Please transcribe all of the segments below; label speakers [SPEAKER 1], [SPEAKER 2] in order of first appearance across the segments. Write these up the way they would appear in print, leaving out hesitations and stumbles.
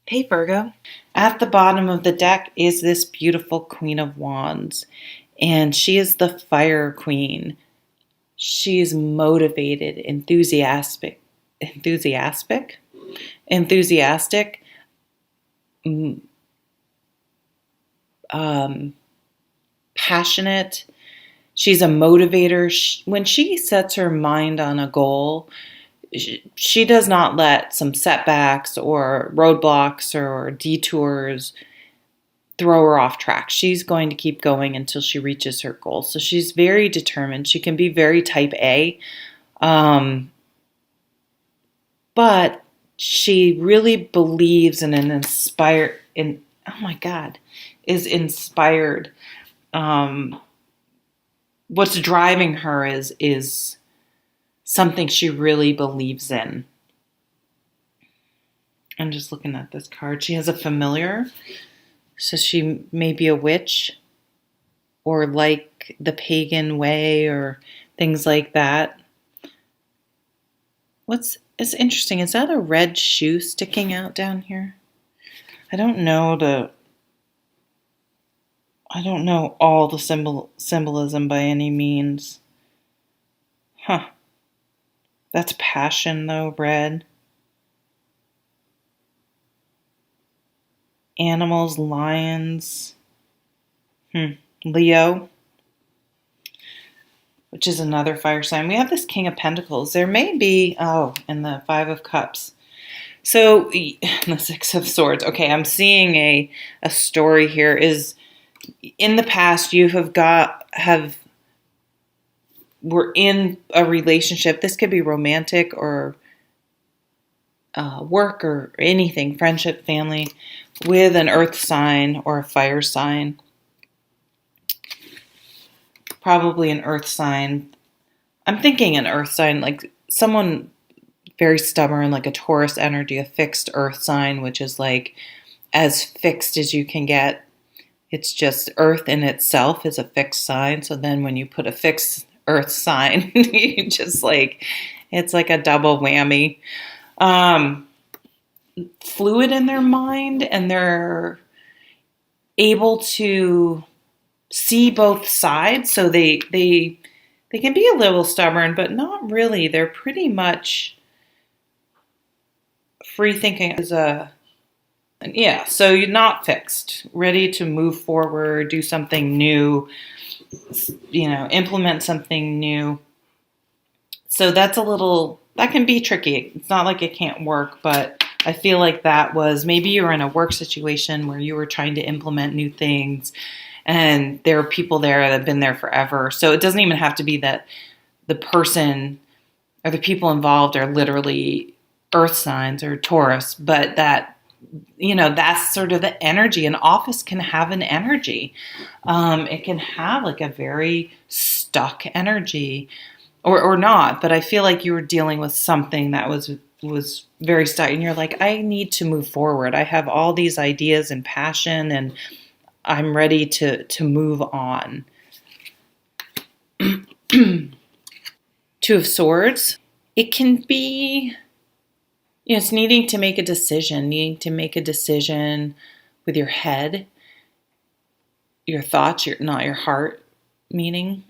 [SPEAKER 1] Hey Virgo. At the bottom of the deck is this beautiful Queen of Wands, and she is the fire queen. She's motivated, enthusiastic, mm, um, passionate. She's a motivator. When she sets her mind on a goal, she does not let some setbacks or roadblocks or detours throw her off track. She's going to keep going until she reaches her goal. So she's very determined. She can be very type A, um, but she really believes in an inspired. In oh my God, is inspired. Um, what's driving her is something she really believes in. I'm just looking at this card. She has a familiar, so she may be a witch or like the pagan way or things like that. It's interesting. Is that a red shoe sticking out down here? I don't know all the symbolism by any means. Huh. That's passion though, red. Animals, lions. Leo, which is another fire sign. We have this King of Pentacles. There may be, and the Five of Cups. So, the Six of Swords. Okay, I'm seeing a story here is in the past you were in a relationship. This could be romantic or work or anything, friendship, family, with an earth sign or a fire sign. Probably an earth sign. I'm thinking an earth sign, like someone very stubborn, like a Taurus energy, a fixed earth sign, which is like as fixed as you can get. It's just earth in itself is a fixed sign. So then when you put a fixed earth sign, you just like, it's like a double whammy. Fluid in their mind, and they're able to see both sides. So they can be a little stubborn, but not really. They're pretty much free thinking as a, yeah, so you're not fixed, ready to move forward, do something new, implement something new. So that can be tricky. It's not like it can't work, but I feel like that was, maybe you're in a work situation where you were trying to implement new things and there are people there that have been there forever. So it doesn't even have to be that the person or the people involved are literally earth signs or Taurus, but that's sort of the energy. An office can have an energy. It can have like a very stuck energy or not, but I feel like you were dealing with something that was very stuck and you're like, I need to move forward. I have all these ideas and passion and I'm ready to move on. Two of Swords. It can be, it's needing to make a decision with your head, your thoughts, not your heart, meaning.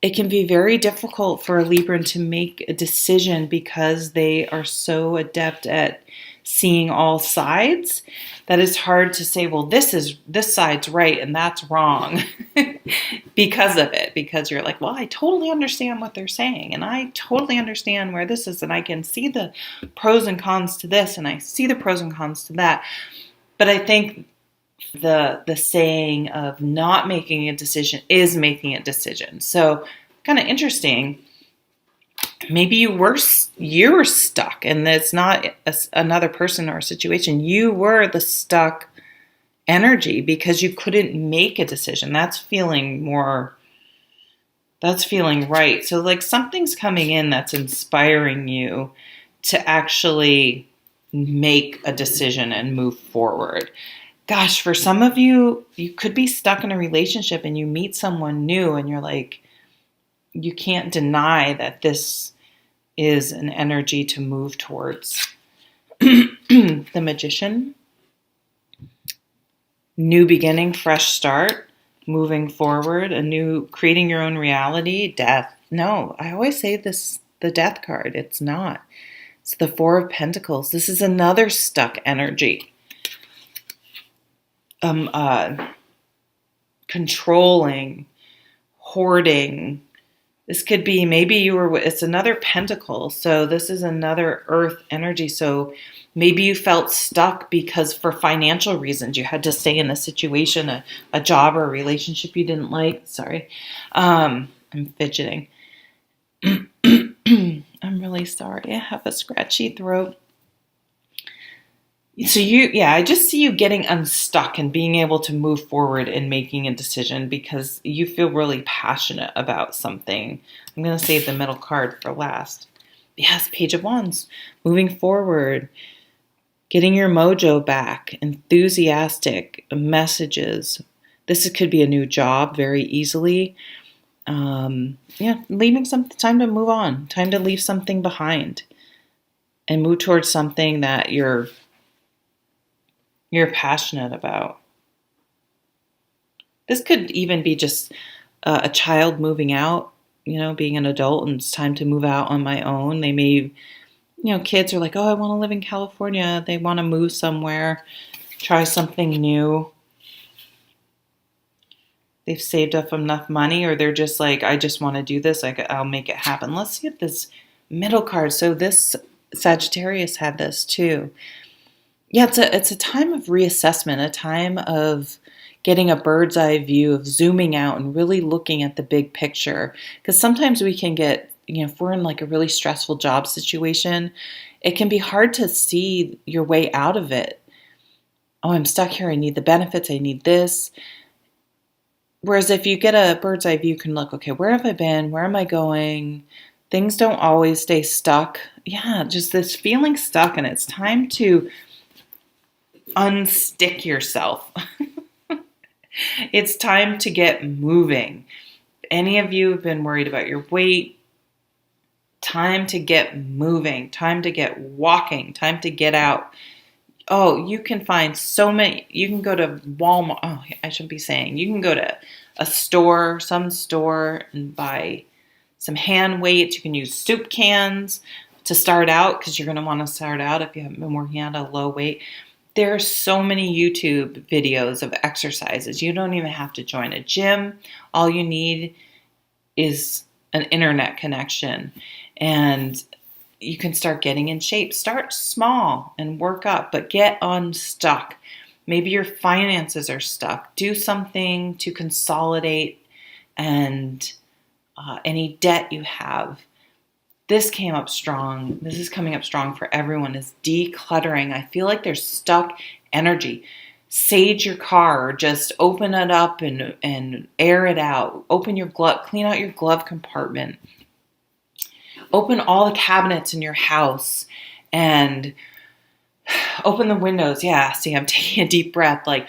[SPEAKER 1] It can be very difficult for a Libran to make a decision because they are so adept at seeing all sides that it's hard to say, well, this side's right and that's wrong because of it. Because you're like, well, I totally understand what they're saying and I totally understand where this is and I can see the pros and cons to this and I see the pros and cons to that. But I think the saying of not making a decision is making a decision. So kind of interesting. Maybe you were stuck and it's not another person or a situation. You were the stuck energy because you couldn't make a decision. That's feeling right. So like something's coming in that's inspiring you to actually make a decision and move forward. Gosh, for some of you, you could be stuck in a relationship and you meet someone new and you're like, you can't deny that this is an energy to move towards. The Magician, new beginning, fresh start, moving forward, creating your own reality. Death. No, I always say this, the Death card. It's not. It's the Four of Pentacles. This is another stuck energy. Controlling, hoarding. This could be, maybe it's another pentacle. So this is another earth energy. So maybe you felt stuck because for financial reasons, you had to stay in a situation, a job or a relationship you didn't like. Sorry. I'm fidgeting. I'm really sorry. I have a scratchy throat. So I just see you getting unstuck and being able to move forward and making a decision because you feel really passionate about something. I'm going to save the middle card for last. Yes, Page of Wands. Moving forward, getting your mojo back, enthusiastic messages. This could be a new job very easily. Leaving something, time to move on, time to leave something behind and move towards something that you're passionate about. This could even be just a child moving out, being an adult and it's time to move out on my own. They may, kids are like, oh, I want to live in California. They want to move somewhere, try something new. They've saved up enough money, or they're just like, I just want to do this. I'll make it happen. Let's see if this middle card. So this Sagittarius had this too. Yeah, it's a time of reassessment, a time of getting a bird's eye view, of zooming out and really looking at the big picture. Because sometimes we can get, if we're in like a really stressful job situation, it can be hard to see your way out of it. Oh, I'm stuck here. I need the benefits. I need this. Whereas if you get a bird's eye view, you can look, okay, where have I been? Where am I going? Things don't always stay stuck. Yeah, just this feeling stuck, and it's time to unstick yourself. It's time to get moving. Any of you have been worried about your weight? Time to get moving. Time to get walking. Time to get out. Oh, you can find so many. You can go to Walmart. Oh, I shouldn't be saying. You can go to some store, and buy some hand weights. You can use soup cans to start out because you're going to want to start out if you haven't been working at a low weight. There are so many YouTube videos of exercises. You don't even have to join a gym. All you need is an internet connection, and you can start getting in shape. Start small and work up, but get unstuck. Maybe your finances are stuck. Do something to consolidate and any debt you have. This came up strong. This is coming up strong for everyone, is decluttering. I feel like there's stuck energy. Sage your car, or just open it up and air it out. Open your glove, clean out your glove compartment. Open all the cabinets in your house and open the windows. Yeah, see, I'm taking a deep breath. Like,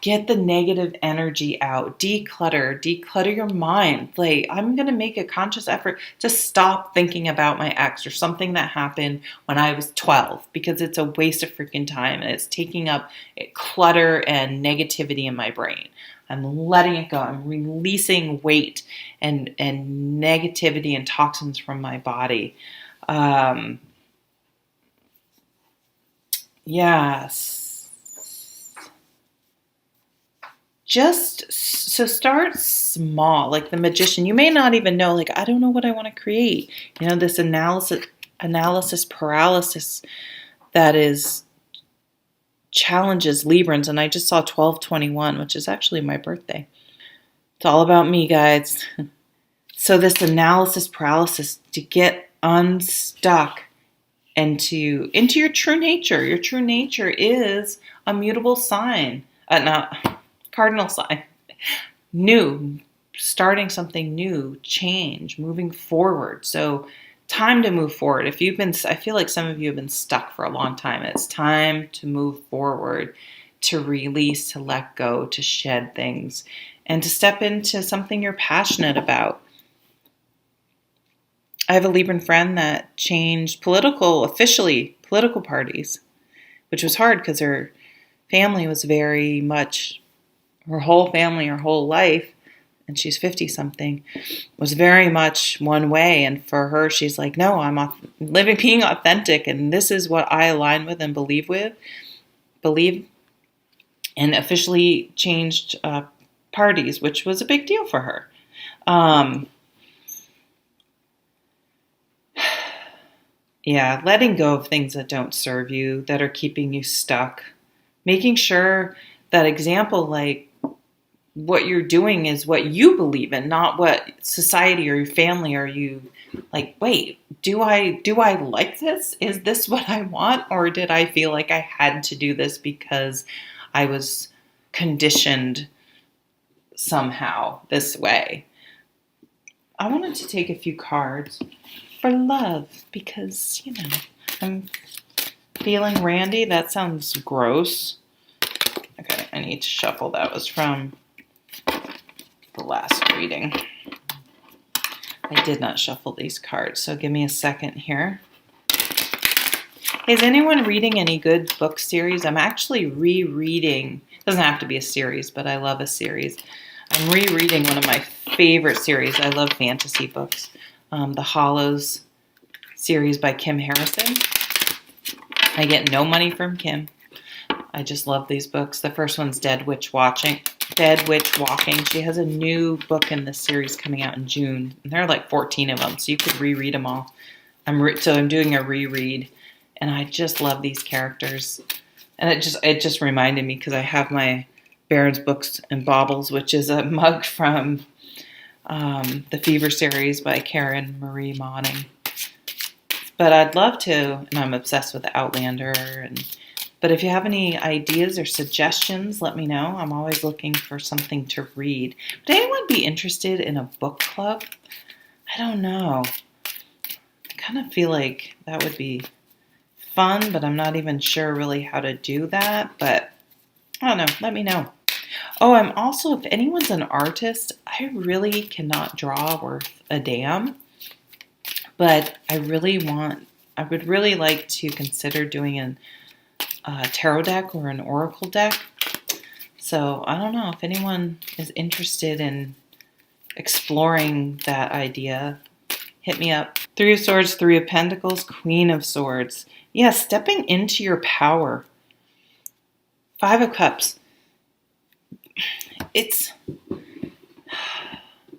[SPEAKER 1] get the negative energy out. Declutter your mind. Like, I'm going to make a conscious effort to stop thinking about my ex or something that happened when I was 12, because it's a waste of freaking time and it's taking up clutter and negativity in my brain. I'm letting it go. I'm releasing weight and negativity and toxins from my body. Yes. Just so start small, like the Magician. You may not even know, like, I don't know what I want to create. This analysis paralysis that is challenges Librans, and I just saw 12/21, which is actually my birthday. It's all about me, guys. So this analysis paralysis, to get unstuck into your true nature. Your true nature is a mutable sign, not cardinal sign. New, starting something new, change, moving forward. So time to move forward. I feel like some of you have been stuck for a long time. It's time to move forward, to release, to let go, to shed things, and to step into something you're passionate about. I have a Libran friend that changed political parties. which was hard because her family was very much, her whole family, her whole life, and she's 50 something, was very much one way. And for her, she's like, no, I'm living, being authentic. And this is what I align with and believe, and officially changed parties, which was a big deal for her. Yeah, letting go of things that don't serve you, that are keeping you stuck. Making sure that example, like what you're doing is what you believe in, not what society or your family or you like, wait, do I like this? Is this what I want? Or did I feel like I had to do this because I was conditioned somehow this way? I wanted to take a few cards for love because, I'm feeling randy. That sounds gross. Okay, I need to shuffle. That was from the last reading. I did not shuffle these cards, so give me a second here. Is anyone reading any good book series? I'm actually rereading. It doesn't have to be a series, but I love a series. I'm rereading one of my favorite series. I love fantasy books. The Hollows series by Kim Harrison. I get no money from Kim. I just love these books. The first one's Dead Witch Walking. She has a new book in this series coming out in June. And there are like 14 of them, so you could reread them all. I'm doing a reread, and I just love these characters. And it just reminded me because I have my Barron's Books and Baubles, which is a mug from the Fever series by Karen Marie Moning. But I'd love to, and I'm obsessed with Outlander. But if you have any ideas or suggestions, let me know. I'm always looking for something to read. Would anyone be interested in a book club? I don't know. I kind of feel like that would be fun, but I'm not even sure really how to do that. But I don't know. Let me know. Oh, I'm also, if anyone's an artist, I really cannot draw worth a damn. But I would really like to consider doing a tarot deck or an oracle deck. So I don't know if anyone is interested in exploring that idea. Hit me up. 3 of Swords, 3 of Pentacles, Queen of Swords. Yeah, stepping into your power. 5 of Cups. It's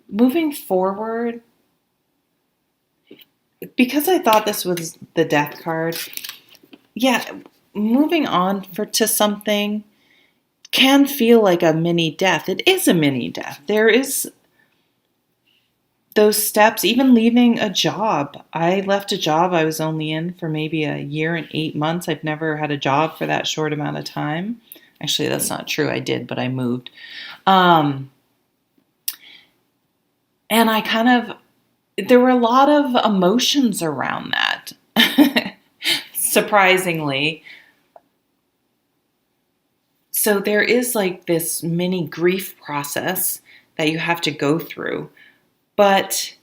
[SPEAKER 1] moving forward. Because I thought this was the Death card, yeah, moving on to something can feel like a mini death. It is a mini death. There is those steps, even leaving a job. I left a job I was only in for maybe a year and 8 months. I've never had a job for that short amount of time. Actually, that's not true. I did, but I moved. And there were a lot of emotions around that, surprisingly. So there is like this mini grief process that you have to go through. But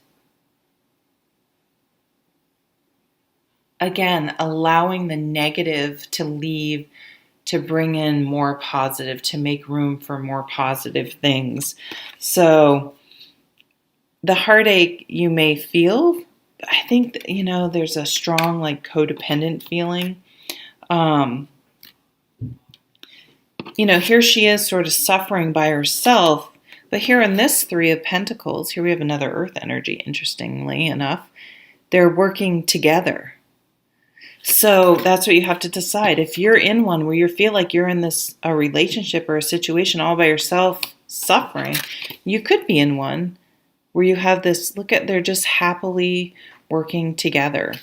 [SPEAKER 1] again, allowing the negative to leave, to bring in more positive, to make room for more positive things. So the heartache you may feel, I think, there's a strong like codependent feeling. Here she is sort of suffering by herself. But here in this 3 of Pentacles, here we have another earth energy, interestingly enough. They're working together. So that's what you have to decide. If you're in one where you feel like you're in a relationship or a situation all by yourself suffering, you could be in one where you have this, they're just happily working together.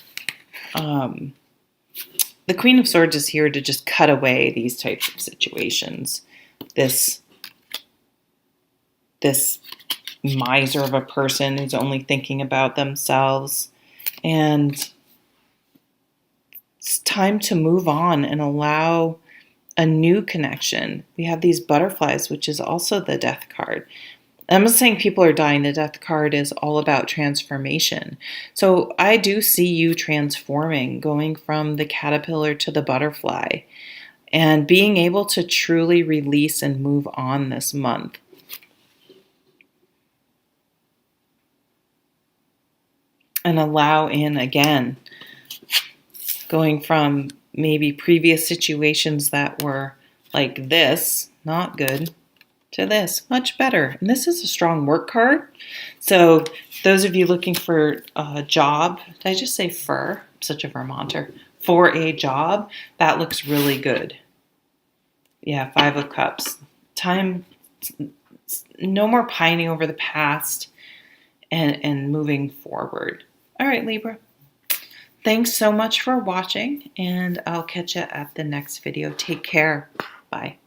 [SPEAKER 1] The Queen of Swords is here to just cut away these types of situations. This miser of a person who's only thinking about themselves. And it's time to move on and allow a new connection. We have these butterflies, which is also the Death card. I'm not saying people are dying. The death card is all about transformation. So I do see you transforming, going from the caterpillar to the butterfly, and being able to truly release and move on this month. And allow in again, going from maybe previous situations that were like this, not good, to this, much better. And this is a strong work card. So those of you looking for a job, did I just say fur? I'm such a Vermonter. For a job, that looks really good. Yeah, 5 of Cups. Time, no more pining over the past and moving forward. All right, Libra. Thanks so much for watching, and I'll catch you at the next video. Take care. Bye.